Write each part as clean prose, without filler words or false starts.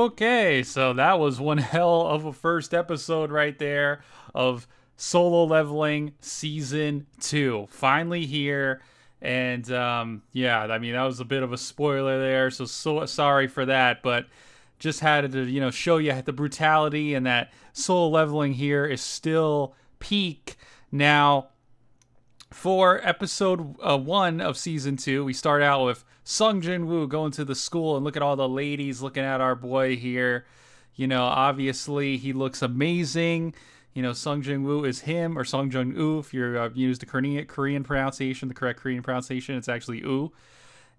Okay, so that was one hell of a first episode right there of Solo Leveling Season 2. Finally here. And yeah, I mean, that was a bit of a spoiler there, so sorry for that, but just had to, show you the brutality and that Solo Leveling here is still peak. Now, for episode 1 of season 2, we start out with Sung Jin Woo going to the school and look at all the ladies looking at our boy here. Obviously he looks amazing. Sung Jin Woo is him, or Sung Jin Woo if you're use the Korean pronunciation, the correct Korean pronunciation. It's actually Woo.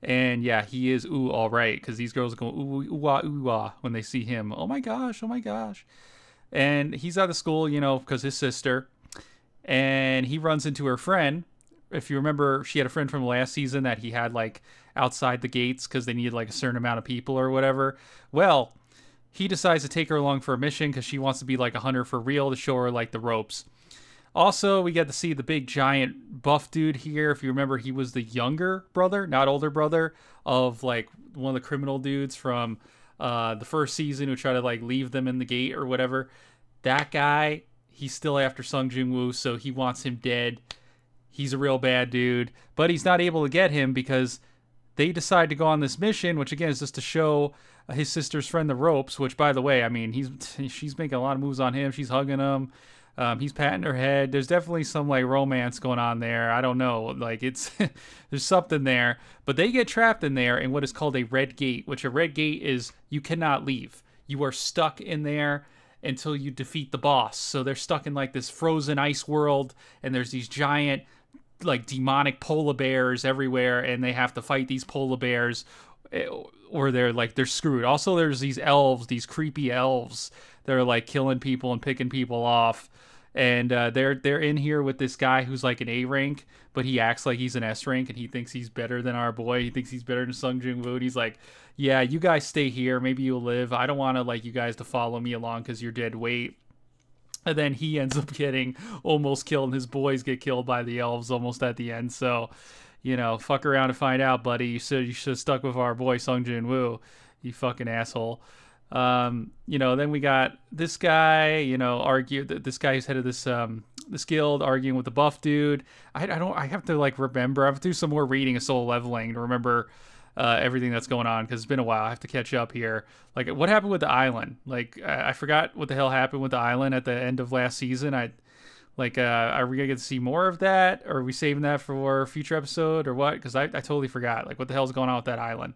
And yeah, he is Ooh all right, because these girls are going ooh ooh ah when they see him. Oh my gosh, oh my gosh. And he's out of school, because his sister, and he runs into her friend. If you remember, she had a friend from last season that he had like outside the gates because they needed like a certain amount of people or whatever. Well, he decides to take her along for a mission because she wants to be like a hunter for real, to show her like the ropes. Also, we get to see the big giant buff dude here. If you remember, he was the younger brother, not older brother, of like one of the criminal dudes from the first season who tried to like leave them in the gate or whatever. That guy, he's still after Sung Jin Woo, so he wants him dead. He's a real bad dude, but he's not able to get him because they decide to go on this mission, which again is just to show his sister's friend the ropes. Which, by the way, I mean she's making a lot of moves on him. She's hugging him. He's patting her head. There's definitely some like romance going on there. I don't know, like it's there's something there. But they get trapped in there in what is called a red gate, which a red gate is you cannot leave. You are stuck in there until you defeat the boss. So they're stuck in like this frozen ice world, and there's these giant like demonic polar bears everywhere, and they have to fight these polar bears or they're screwed. Also, there's these elves, these creepy elves that are like killing people and picking people off. And they're in here with this guy who's like an A rank, but he acts like he's an S rank, and he thinks he's better than our boy. He thinks he's better than Sung Jin Woo. He's like, yeah, you guys stay here. Maybe you'll live. I don't want to like you guys to follow me along because you're dead weight. And then he ends up getting almost killed, and his boys get killed by the elves almost at the end. So, fuck around and find out, buddy. You should have stuck with our boy Sung Jin Woo, you fucking asshole. Then we got this guy, argue this guy who's head of this guild arguing with the buff dude. I have to like remember. I have to do some more reading of Soul Leveling to remember everything that's going on, because it's been a while. I have to catch up here. Like, what happened with the island? Like, I forgot what the hell happened with the island at the end of last season. Are we gonna get to see more of that, or are we saving that for a future episode, or what? Because I totally forgot. Like, what the hell's going on with that island?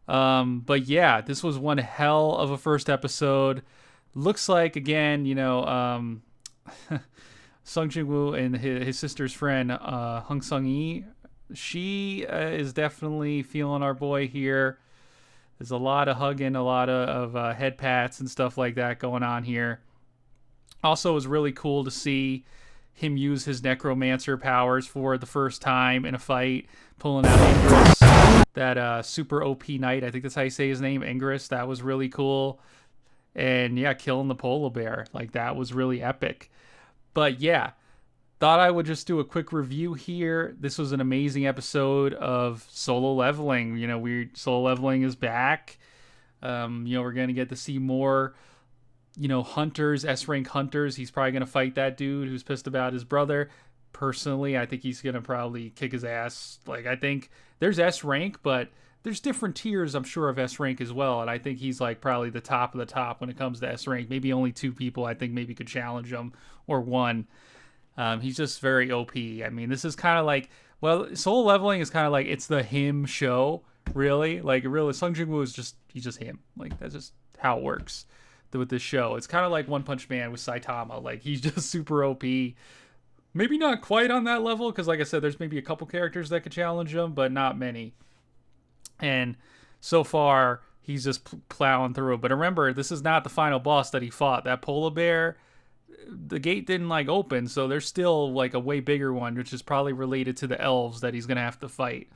But yeah, this was one hell of a first episode. Looks like again, Sung Jin Woo and his sister's friend, Hung Sung Yi. She is definitely feeling our boy here. There's a lot of hugging, a lot of head pats and stuff like that going on here. Also, it was really cool to see him use his necromancer powers for the first time in a fight, pulling out Ingress, that super OP knight. I think that's how you say his name, Ingress. That was really cool. And yeah, killing the polar bear. Like, that was really epic. But yeah, thought I would just do a quick review here. This was an amazing episode of Solo Leveling. Solo Leveling is back. We're going to get to see more, hunters, S-rank hunters. He's probably going to fight that dude who's pissed about his brother. Personally, I think he's going to probably kick his ass. Like, I think there's S-rank, but there's different tiers, I'm sure, of S-rank as well. And I think he's like probably the top of the top when it comes to S-rank. Maybe only 2 people I think maybe could challenge him, or 1. He's just very OP. I mean, this is kind of like, Soul Leveling is kind of like, it's the him show, really. Like, really, Sung Jin Woo he's just him. Like, that's just how it works with this show. It's kind of like One Punch Man with Saitama. Like, he's just super OP. Maybe not quite on that level, because like I said, there's maybe a couple characters that could challenge him, but not many. And so far, he's just plowing through. But remember, this is not the final boss that he fought. That polar bear, the gate didn't like open, so there's still like a way bigger one, which is probably related to the elves that he's gonna have to fight.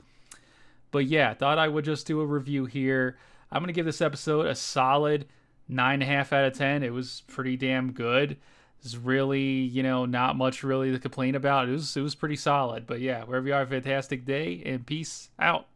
But yeah, thought I would just do a review here. I'm gonna give this episode a solid 9.5 out of 10. It was pretty damn good. It's really, not much really to complain about. It was pretty solid. But yeah, wherever you are, fantastic day, and peace out.